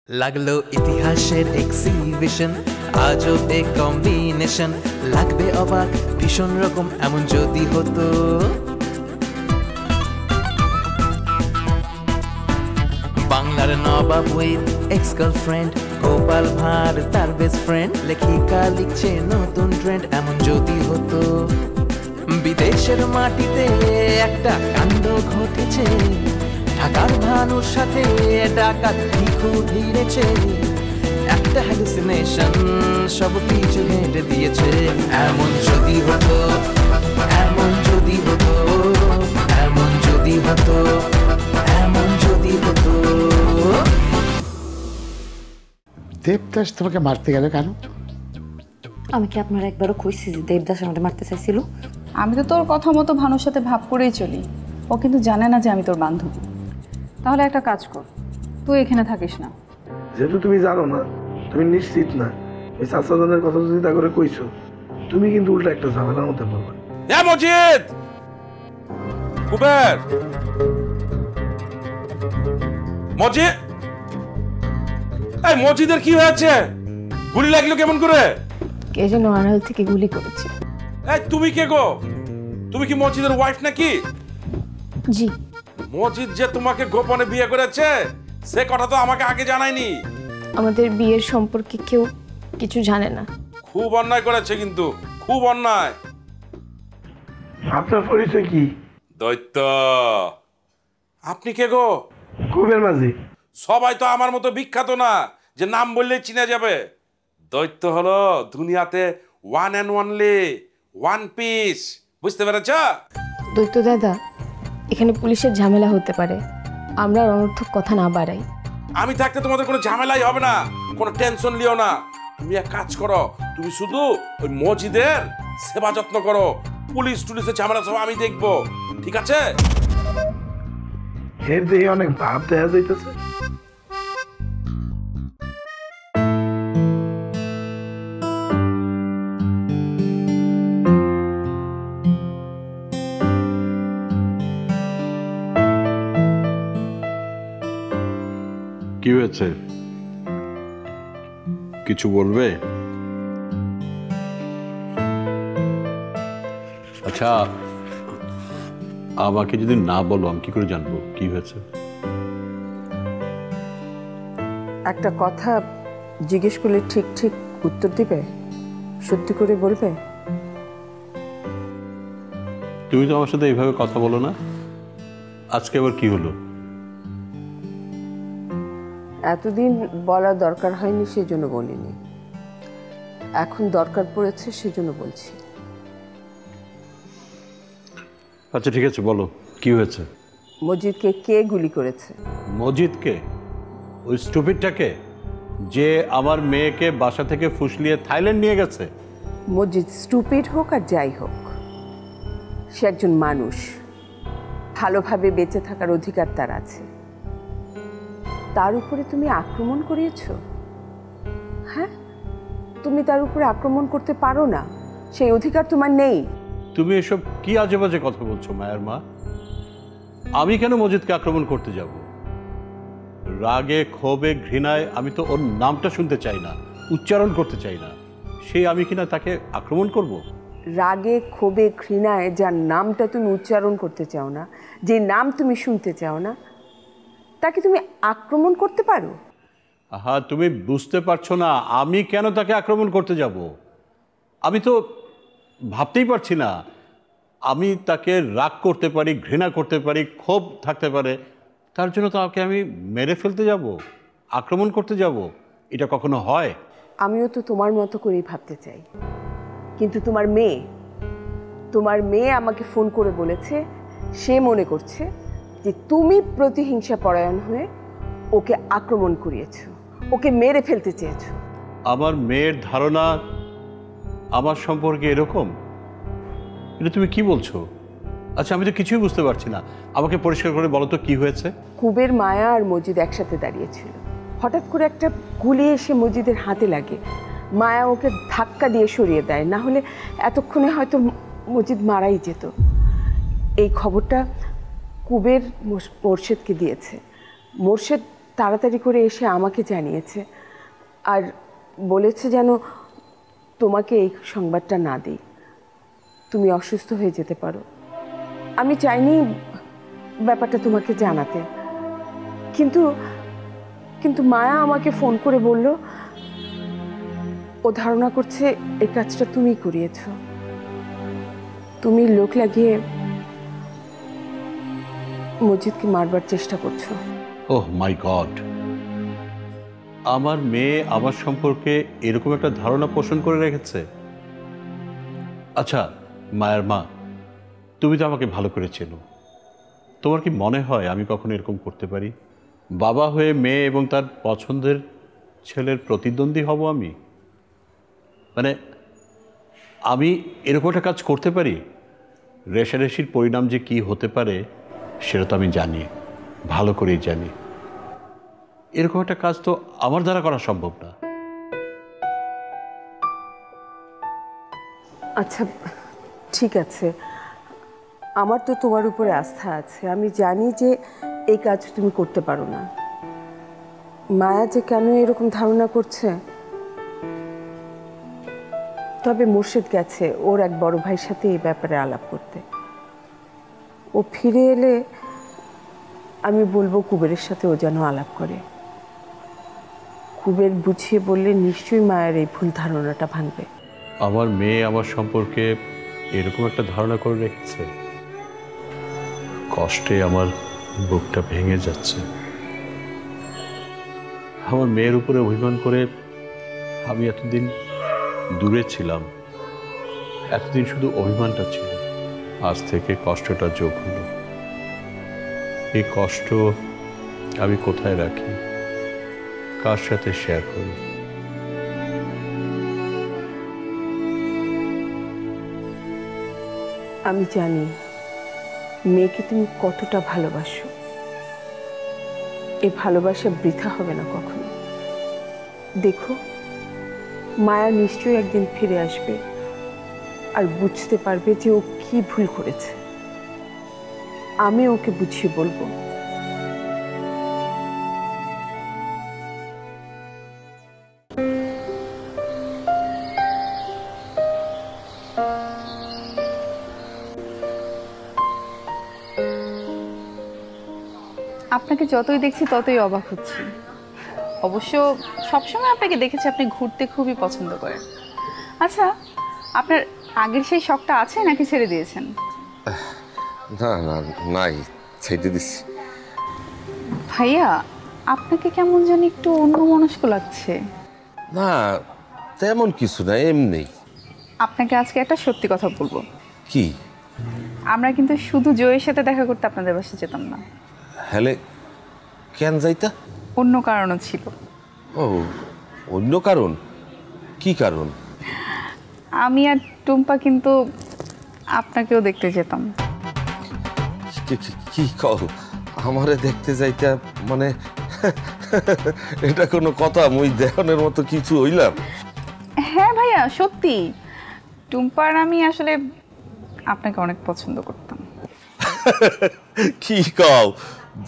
লাগলো ইতিহাসের এক্সিবিশন, আজব এক কম্বিনেশন, লাগবে অবাক ভীষণ রকম এমন যদি হতো। বাংলার নবাব with ex girlfriend, Gopal Bhar তার বেস্ট ফ্রেন্ড, লেখিকা লিখছে নতুন ট্রেন্ড এমন যদি হতো। বিদেশের মাটিতে একটা কাণ্ড ঘটেছে, ঢাকার ভানুর সাথে ডাকাত ভিখু ভিড়েছে, একটা হ্যালুসিনেশন সব কিছু হেঁটে দিয়েছে। এমন যদি হতো, এমন যদি হতো, এমন যদি হতো, এমন যদি হতো। দেবদাস তোমাকে মারতে গেল কেন? আমি কি আপনার একবারও কইছি যে দেবদাস আমাকে মারতে চাইছিল? আমি তো তোর কথা মতো ভানুর সাথে ভাব করেই চলি, ও কিন্তু জানে না যে আমি তোর বান্ধবী। তাহলে একটা কাজ কর, তুই এখানে থাকিস না। যেহেতু তুমি জানো না, তুমি নিশ্চিত না, ওই চাচাদের কথা যদি তা করে কইছো, তুমি কিন্তু উল্টা একটা ঝামেলার মধ্যে পড়বে। এ মজিদ, কুবের, মজিদ, এই মজিদের কি হয়েছে? গুলি লাগলো কেমন করে? কে যেন আড়াল থেকে গুলি করেছে। এই তুমি কে গো? তুমি কি মজিদের ওয়াইফ নাকি? জি। মজিদ যে তোমাকে গোপনে বিয়ে করেছে সে কথা তো আমাকে আগে জানায়নি। আমাদের বিয়ের সম্পর্কে কেউ কিছু জানে না। খুব অন্যায় করেছে, কিন্তু খুব অন্যায়। আপনার পরিচয় কি? দৈত্য। আপনি কে গো? কুবের মাঝি। সবাই তো আমার মতো বিখ্যাত না যে নাম বললেই চিনে যাবে। দৈত্য হলো দুনিয়াতে one and only, one piece, বুঝতে পেরেছ? দৈত্য দাদা, এখানে পুলিশের ঝামেলা হতে পারে, আমরা অনর্থক কথা না বাড়াই। আমি থাকতে তোমাদের কোনো ঝামেলাই হবে না, কোনো টেনশন লিও না। তুমি এক কাজ করো, তুমি শুধু ওই মজিদের সেবা যত্ন করো, পুলিশ টুলিশের ঝামেলা সব আমি দেখবো, ঠিক আছে? এর দেখে অনেক ভাব দেখা যাইতেছে। কি হয়েছে? কিছু বলবে? আচ্ছা, আমাকে যদি না বলো আমি কি করে জানবো কি হয়েছে? একটা কথা জিজ্ঞেস করলে ঠিক ঠিক উত্তর দিবে, সত্যি করে বলবে? তুমি তো আমার সাথে এইভাবে কথা বলো না, আজকে আবার কি হলো? এতদিন বলা দরকার হয়নি সেজন্য বলিনি, এখন দরকার পড়েছে সেজন্য বলছি। আচ্ছা ঠিক আছে, বলো কি হয়েছে। মজিদকে কে গুলি করেছে? মজিদকে? ওই স্টুপিডটাকে যে আমার মেয়েকে বাসা থেকে ফুসলিয়ে থাইল্যান্ড নিয়ে গেছে? মজিদ স্টুপিড হোক আর যাই হোক, সে একজন মানুষ, ভালোভাবে বেঁচে থাকার অধিকার তার আছে। তার উপরে তুমি আক্রমণ করিয়েছো? হ্যাঁ, তুমি তার উপরে আক্রমণ করতে পারো না, সেই অধিকার তোমার নেই। তুমি এসব কি আজে বাজে কথা বলছো মায়ের মা? আমি কেন মজিদকে আক্রমণ করতে যাব? রাগে ক্ষোভে ঘৃণায় আমি তো ওর নামটা শুনতে চাই না, উচ্চারণ করতে চাই না, সেই আমি কিনা তাকে আক্রমণ করব? রাগে ক্ষোভে ঘৃণায় যার নামটা তুমি উচ্চারণ করতে চাও না, যে নাম তুমি শুনতে চাও না, তাকে তুমি আক্রমণ করতে পারো? আহা, তুমি বুঝতে পারছো না আমি কেন তাকে আক্রমণ করতে যাব? আমি তো ভাবতেই পারছি না। আমি তাকে রাগ করতে পারি, ঘৃণা করতে পারি, ক্ষোভ থাকতে পারে, তার জন্য তাকে আমি মেরে ফেলতে যাব, আক্রমণ করতে যাব? এটা কখনো হয়? আমিও তো তোমার মতো করেই ভাবতে চাই, কিন্তু তোমার মেয়ে আমাকে ফোন করে বলেছে সে মনে করছে যে তুমি প্রতিহিংসা পরায়ণ হয়ে ওকে আক্রমণ করিয়েছো, ওকে মেরে ফেলতে চেয়েছো। আমার মেয়ের ধারণা আমার সম্পর্কে এরকম? এটা তুমি কি বলছো? আচ্ছা, আমি তো কিছুই বুঝতে পারছি না, আমাকে পরিষ্কার করে বলো তো কি হয়েছে। কুবের, মায়া আর মজিদ একসাথে দাঁড়িয়েছিল, হঠাৎ করে একটা গুলি এসে মজিদের হাতে লাগে, মায়া ওকে ধাক্কা দিয়ে সরিয়ে দেয়, না হলে এতক্ষণে হয়তো মজিদ মারাই যেত। এই খবরটা কুবের মোর্শেদকে দিয়েছে। মোর্শেদ তাড়াতাড়ি করে এসে আমাকে জানিয়েছে আর বলেছে যেন তোমাকে এই সংবাদটা না দিই, তুমি অসুস্থ হয়ে যেতে পারো। আমি চাইনি ব্যাপারটা তোমাকে জানাতে, কিন্তু কিন্তু মায়া আমাকে ফোন করে বলল ও ধারণা করছে এই কাজটা তুমি করিয়েছ, তুমি লোক লাগিয়ে মজিদকে মারবার চেষ্টা করছো। ওহ মাই গড, আমার মেয়ে আমার সম্পর্কে এরকম একটা ধারণা পোষণ করে রেখেছে। আচ্ছা মায়ের মা, তুমি তো আমাকে ভালো করে চেনো, তোমার কি মনে হয় আমি কখনো এরকম করতে পারি? বাবা হয়ে মেয়ে এবং তার পছন্দের ছেলের প্রতিদ্বন্দ্বী হব আমি? মানে আমি এরকম একটা কাজ করতে পারি? রেষারেষির পরিণাম যে কি হতে পারে সেটা তো আমি জানি, ভালো করেই জানি। এরকম একটা কাজ তো আমার দ্বারা করা সম্ভব না। আচ্ছা ঠিক আছে, আমার তো তোমার উপরে আস্থা আছে, আমি জানি যে এই কাজ তুমি করতে পারো না। মায়া যে কেন এরকম ধারণা করছে, তবে মুর্শিদ গেছে ওর এক বড় ভাইয়ের সাথে এই ব্যাপারে আলাপ করতে। ও ফিরে এলে আমি বলবো কুবেরের সাথে ও যেন আলাপ করে। কুবের বুঝিয়ে বললে নিশ্চয়ই মায়ের এই ভুল ধারণাটা ভাঙবে। আমার মেয়ে আমার সম্পর্কে এরকম একটা ধারণা করে রেখেছে, কষ্টে আমার বুকটা ভেঙে যাচ্ছে। আমার মেয়ের উপরে অভিমান করে আমি এতদিন দূরে ছিলাম, এতদিন শুধু অভিমানটা ছিল, আজ থেকে কষ্টটা যোগ হলো। এই কষ্ট আমি কোথায় রাখি, কার সাথে শেয়ার করি? আমি জানি মেয়েকে তুমি কতটা ভালোবাসো, এই ভালোবাসা বৃথা হবে না কখনো। দেখো মায়া নিশ্চয়ই একদিন ফিরে আসবে আর বুঝতে পারবে যে ও কি ভুল করেছে। আমি ওকে বুঝিয়ে বলবো। আপনাকে যতই দেখছি ততই অবাক হচ্ছি। অবশ্য সবসময় আপনাকে দেখেছি আপনি ঘুরতে খুবই পছন্দ করেন। আচ্ছা, আপনার আগের সেই শখটা আছে নাকি ছেড়ে দিয়েছেন? না না নাই, ছেড়ে দিচ্ছি। ভাইয়া, আপনাকে কেমন জানি একটু অন্যমনস্ক লাগছে। না তেমন কিছু না, এমনি। আপনাকে আজকে একটা সত্যি কথা বলবো। কি? আমরা কিন্তু শুধু জয়ের সাথে দেখা করতে আপনাদের বাসায় যেতাম না। হ্যালে কেন যাইতা? অন্য কারণও ছিল। ও, অন্য কারণ? কি কারণ? আমি আর টুম্পা কিন্তু আপনাকেও দেখতে যেতাম। কি কও? আমারে দেখতে যাইতা মানে? এটা কোনো কথা? মুই দেহনের মতো কিছু হইলাম? হ্যাঁ ভাইয়া, সত্যি। টুম্পার আমি আসলে আপনাকে অনেক পছন্দ করতাম। কি কও?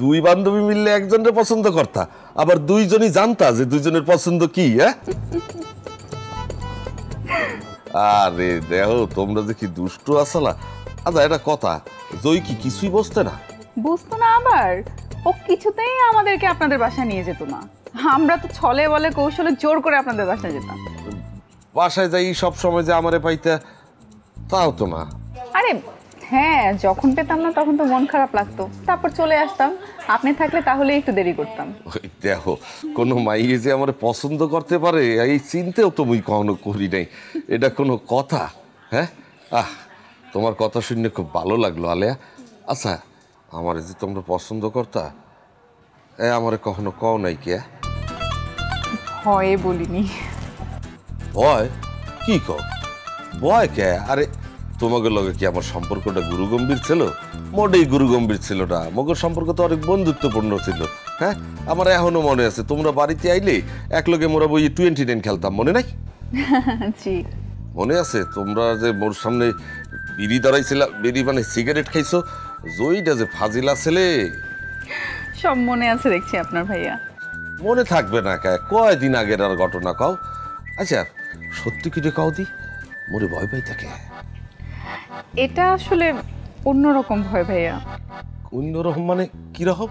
দুই বান্ধবী মিললে একজনের পছন্দ করতা, আবার দুইজনই জানতা যে দুইজনের পছন্দ কি? হ্যাঁ, আরে দেহ তোমরা যে কি দুষ্টু আসলা। আচ্ছা এটা কথা, জয় কি কিছুই বুঝতে না? বুঝতো না আবার? ও কিছুতেই আমাদেরকে আপনাদের বাসায় নিয়ে যেত না। আমরা তো ছলে বলে কৌশলে জোর করে আপনাদের বাসায় যেতাম। বাসায় যাই সব সময় যে আমারে পাইতে, তাও তো না। আরে হ্যাঁ, যখন পেতাম না তখন তো মন খারাপ লাগতো, তারপর চলে আসতাম। আপনি থাকলে তাহলে একটু দেরি করতাম। ওই দেখো, কোনো মাইয়ে যে আমার পছন্দ করতে পারে এই চিন্তাও তো মুই কখনো করি নাই। এটা কোনো কথা? হ্যাঁ, তোমার কথা শুনে খুব ভালো লাগলো আলেয়া। আচ্ছা, আমার যে তোমরা পছন্দ করতা, আমারে কখনো কও নাই কে? ভয়ে বলিনি। ভয়? কি কও? ভয় কে? আরে তোমাকে লগে কি আমার সম্পর্কটা গুরুগম্ভীর ছিল? মোটেই গুরুগম্ভীর ছিল না। মগর সম্পর্ক তো অনেক বন্ধুত্বপূর্ণ ছিল। হ্যাঁ, আমার এখনো মনে আছে তোমরা বাড়িতে আইলে এক লগে মোরা বই 29 খেলতাম, মনে নাই? জি মনে আছে? তোমরা যে মোর সামনে বিড়ি দাঁড়াইছিল, বিড়ি মানে সিগারেট খাইছো, জয়টা যে ফাজিলা ছেলে। সব মনে আছে দেখছি আপনার ভাইয়া। মনে থাকবে না কে? কয়দিন আগের আর ঘটনা কও। আচ্ছা সত্যি কি রে কও দি, মোরে ভয় পাই থাকে। এটা আসলে অন্যরকম ভয় ভাইয়া। অন্যরকম মানে কিরকম?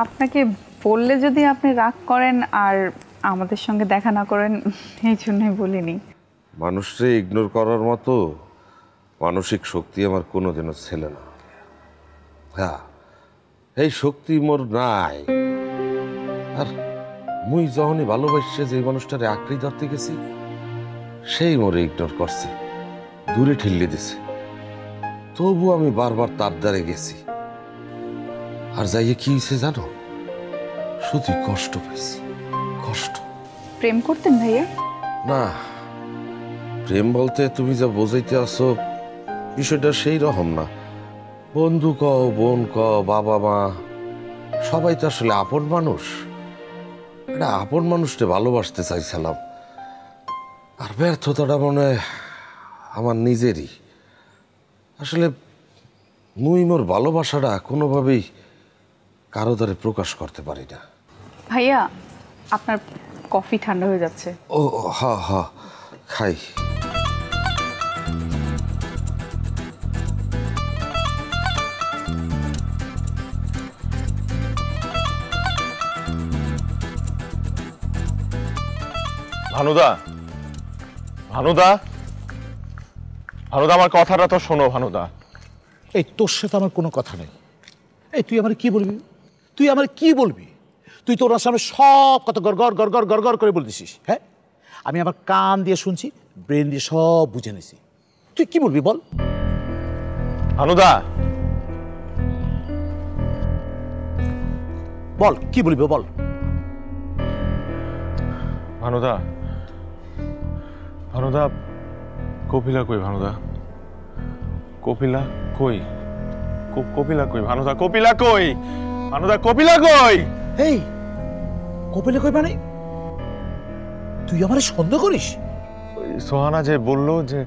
আপনাকে বললে যদি আপনি রাগ করেন আর আমাদের সঙ্গে দেখা না করেন, এই জন্যই বলিনি। মানুষকে ইগনোর করার মতো মানসিক শক্তি আমার কোনোদিনও ছিল না। হ্যাঁ, এই শক্তি মোর নাই। আর মুই যখনই ভালোবাসছে যে মানুষটারে আঁকড়ি ধরতে গেছি, সেই মোরে ইগনোর করছে, দূরে ঠেলে দিছে। তবু আমি বারবার তার দ্বারে গেছি। আর যাইয়ে কি হয়েছে জানো? শুধু কষ্ট পাইছি, কষ্ট। প্রেম করতেন ভাইয়া? না, প্রেম বলতে তুমি যা বোঝাইতে আসো বিষয়টা সেই রকম না। বন্ধু কও, বোন কও, বাবা মা, সবাই তো আসলে আপন মানুষ। এটা আপন মানুষকে ভালোবাসতে চাইছিলাম, আর ব্যর্থতাটা মনে হয় আমার নিজেরই। আসলে মুই মোর ভালোবাসাটা কোনোভাবেই কারো দ্বারে প্রকাশ করতে পারি না। ভাইয়া, আপনার কফি ঠান্ডা হয়ে যাচ্ছে। ও হা হা, খাই। ভানুদা, ভানুদা, ভানুদা, আমার কথাটা তো শোনো ভানুদা। এই তোর সাথে আমার কোনো কথা নেই। এই তুই আমার কি বলবি? তুই আমার কি বলবি? তুই তো ওনার সামনে সব কথা গড়গড় গড়গড় গড়গড় করে বলতেছিস। হ্যাঁ, আমি আমার কান দিয়ে শুনছি, ব্রেন দিয়ে সব বুঝে নিছি। তুই কি বলবি বল? ভানুদা, বল কি বলবি বল। ভানুদা, ভানুদা, কপিলা কই? ভানুদা, কপিলা কই? কপিলা কই? ভানুদা, কপিলা কই? ভানুদা, কপিলা কই? এই কপিলা কই মানে? তুই আমার সন্দেহ করিস? সোহানা যে বললো যে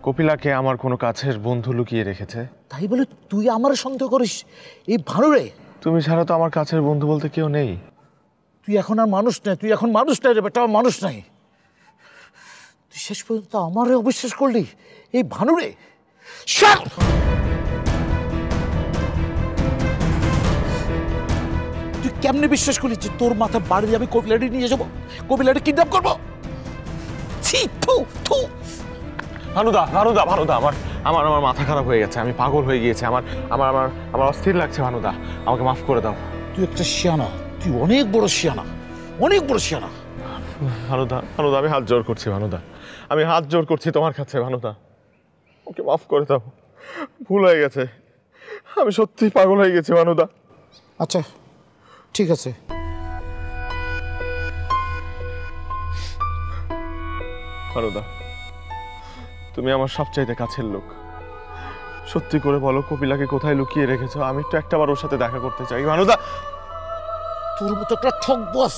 কপিলাকে আমার কোনো কাছের বন্ধু লুকিয়ে রেখেছে। তাই বলে তুই আমার সন্দেহ করিস? এই ভানুরে, তুমি ছাড়া তো আমার কাছের বন্ধু বলতে কেউ নেই। তুই এখন আর মানুষ নাই, তুই এখন মানুষ নাই রে বেটা, মানুষ নাই। তুই শেষ পর্যন্ত আমারে অবিশ্বাস করলি এই ভানুরে। তুই কেমনে বিশ্বাস করলি যে তোর মাথা বাড়ি যাবে, কপিলাটি নিয়ে যাবো, কপিলাটি কিডন্যাপ করবো? ছি, থু থু। ভানুদা, ভানুদা, ভানুদা, আমার আমার আমার মাথা খারাপ হয়ে গেছে, আমি পাগল হয়ে গিয়েছি, আমার আমার আমার আমার অস্থির লাগছে। ভানুদা, আমাকে মাফ করে দাও। তুই একটা শিয়ানা, তুই অনেক বড় শিয়ানা, অনেক বড় শিয়ানা। ভানুদা, ভানুদা, আমি হাত জোর করছি ভানুদা, আমি হাত জোর করছি তোমার কাছে ভানুদা, ওকে মাফ করে দাও। ভুল হয়ে গেছে, আমি সত্যি পাগল হয়ে গেছি ভানুদা। আচ্ছা ঠিক আছে। ভানুদা, তুমি আমার সবচাইতে কাছের লোক, সত্যি করে বলো কপিলাকে কোথায় লুকিয়ে রেখেছো? আমি একটু একটাবার ওর সাথে দেখা করতে চাই ভানুদা। তোর মতো একটা ঠকবাজ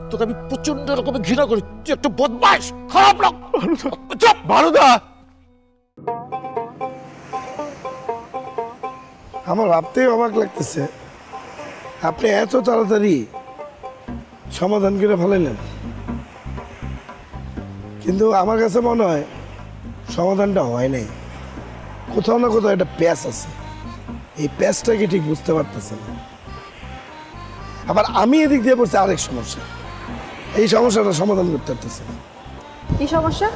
তোকে আমি প্রচন্ড রকমের ঘৃণা করি। তুই একটা বদমাইশ, খারাপ লোক। চুপ ভানুদা। আমার ভাবতেই অবাক লাগতেছে, আপনি এত তাড়াতাড়ি সমাধান করে ফেলাইলেন, কিন্তু আমার কাছে মনে হয় সমাধানটা হয় নাই। কোথাও না কোথাও একটা প্যাচ আছে, এই প্যাচটাকে ঠিক বুঝতে পারতেছে না। আবার আমি এদিক দিয়ে পড়ছি আরেক সমস্যা, এই সমস্যাটা সমাধান করতে পারতেছে না। কি সমস্যা?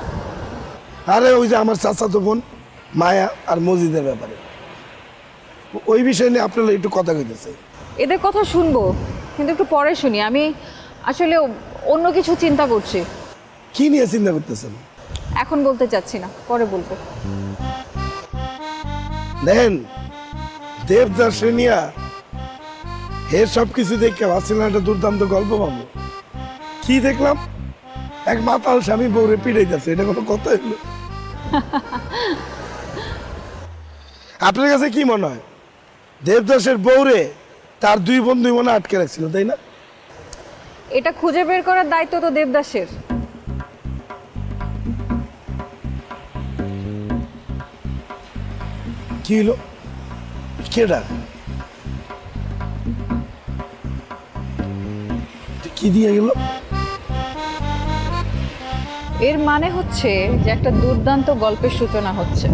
আরে ওই যে আমার চাচাতো বোন মায়া আর মজিদের ব্যাপারে, ওই বিষয় নিয়ে আপনারা একটু কথা কইতেছে। এদের কথা শুনবো, কিন্তু একটু পরে শুনি। আমি আসলে অন্য কিছু চিন্তা করছি। কি নিয়ে চিন্তা করতেছেন? এখন বলতে চাচ্ছি না, পরে বলবো। দেখেন, দেবদাস নিয়া এর সব কিছু দেখে ভাবছিলাম একটা দুর্দান্ত গল্প পাবো। কি দেখলাম? এক মাতাল স্বামী বউরে পিড়াইতেছে। এটা কোনো কথা হলো? আপনার কাছে কি মনে হয় দেবদাসের বউরে তার দুই বন্ধু মনে আটকে রাখছিল, তাই না? এটা খুঁজে বের করার দায়িত্ব তো দেবদাসের। কি হলো? কেডা? কি দিয়ে গেল? এর মানে হচ্ছে যে একটা দুর্দান্ত গল্পের সূচনা হচ্ছে।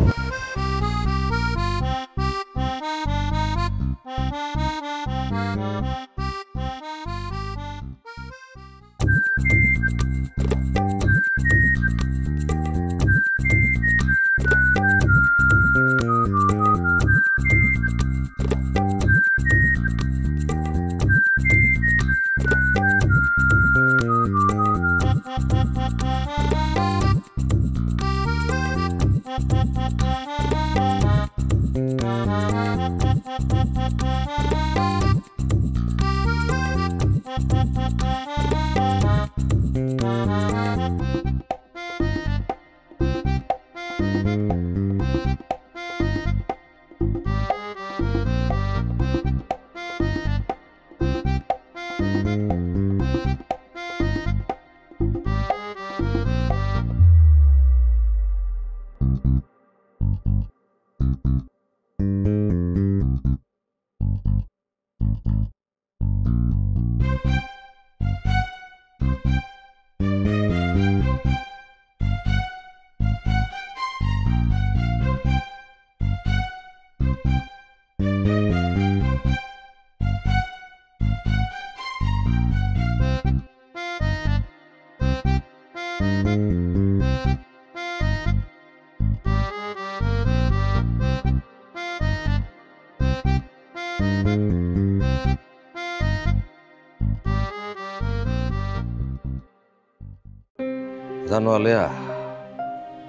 জানো আলেয়া,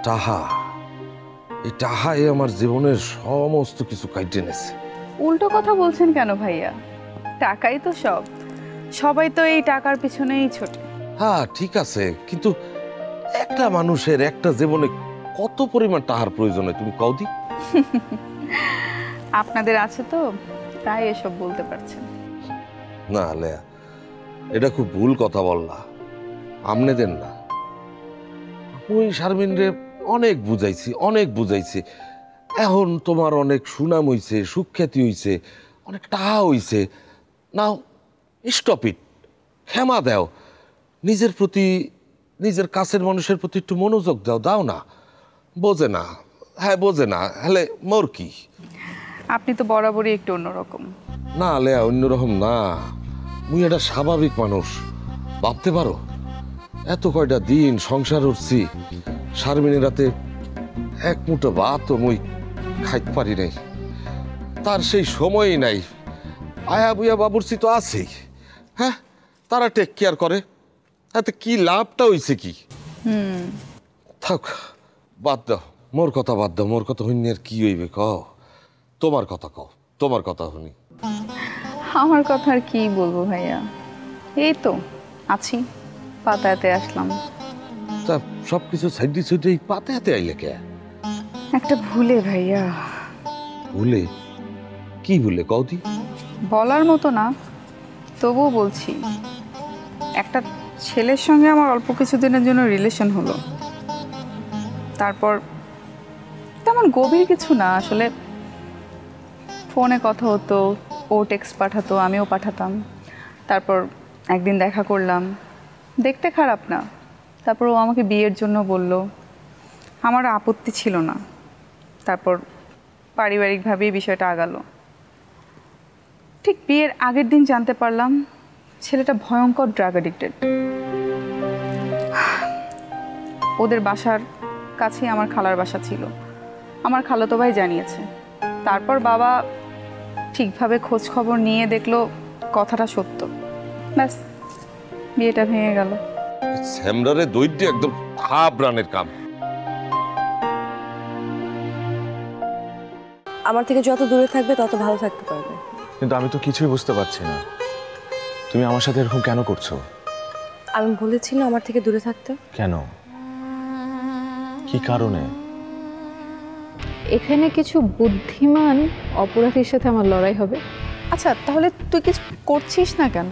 টাহা, এই টাহাই আমার জীবনের সমস্ত কিছু কাইটে নেছে। উল্টো কথা বলছেন কেন ভাইয়া? টাকাই তো সব, সবাই তো এই টাকার পিছনেই ছোটে। হ্যাঁ ঠিক আছে, কিন্তু একটা মানুষের একটা জীবনে কত পরিমাণ টাহার প্রয়োজন হয় তুমি কও দি? আপনাদের আছে তো, তাই এসব বলতে পারছেন। না আলেয়া, এটা খুব ভুল কথা বললা। আমনে দেন না, ওই শারমিন রে অনেক বুঝাইছি। এখন তোমার অনেক সুনাম হইছে, সুখ্যাতি হইছে, অনেক টাহা হইছে। নাও স্টপ ইট, ক্ষমা দাও, নিজের প্রতি, নিজের কাছের মানুষের প্রতি একটু মনোযোগ দাও না। বোঝে না, হ্যাঁ বোঝে না, হলে মোর কি? আপনি তো বরাবরই একটু অন্যরকম। না আলেয়া, অন্যরকম না, মুই একটা স্বাভাবিক মানুষ। ভাবতে পারো, এত কয়টা দিন সংসার উঠছি, শারমিনের রাতে এক মুঠো ভাতও মুই খাইতে পারি নাই। তার সেই সময়ই নাই। আয়া বুয়া বাবুরচি তো আছেই, হ্যাঁ, তারা টেক কেয়ার করে। এতে কি লাভটা হইছে কি? থাক, বাদ দাও, মোর কথা বাদ দাও। মোর কথা হইনি আর কি হইবে? কও, তোমার কথা কও, তোমার কথা শুনি। আমার কথা আর কি বলবো ভাইয়া, এই তো আছি, পাতায়াতে আসলাম। তা সবকিছু সাইডে সাইডে পাতায়াতে আইলে কে? একটা ভুলে ভাইয়া। ভুলে? কি ভুলে কও দি? বলার মতো না, তবুও বলছি। একটা ছেলের সঙ্গে আমার অল্প কিছুদিনের জন্য রিলেশন হলো। তারপর তেমন গভীর কিছু না, আসলে ফোনে কথা হতো, ও টেক্সট পাঠাতো, আমিও পাঠাতাম। তারপর একদিন দেখা করলাম, দেখতে খারাপ না। তারপর ও আমাকে বিয়ের জন্য বলল, আমার আপত্তি ছিল না। তারপর পারিবারিকভাবেই বিষয়টা আগালো। ঠিক বিয়ের আগের দিন জানতে পারলাম ছেলেটা ভয়ঙ্কর ড্রাগ অ্যাডিক্টেড। ওদের বাসার কাছেই আমার খালার বাসা ছিল, আমার খালাতো ভাই জানিয়েছে। তারপর বাবা ঠিকভাবে খোঁজ খবর নিয়ে দেখলো কথাটা সত্য, ব্যাস বিয়েটা ভেঙে গেল। স্যামরারে দৈর্য একদম খাপ রানের কাম। আমার থেকে যত দূরে থাকবে তত ভালো থাকতে পারবে। কিন্তু আমি তো কিছুই বুঝতে পারছি না, তুমি আমার সাথে এরকম কেন করছো? আমি বলেছিলাম আমার থেকে দূরে থাকতে। কেন? কি কারণে? এখানে কিছু বুদ্ধিমান অপরাধীর সাথে আমার লড়াই হবে। আচ্ছা, তাহলে তুই কিছু করছিস না কেন?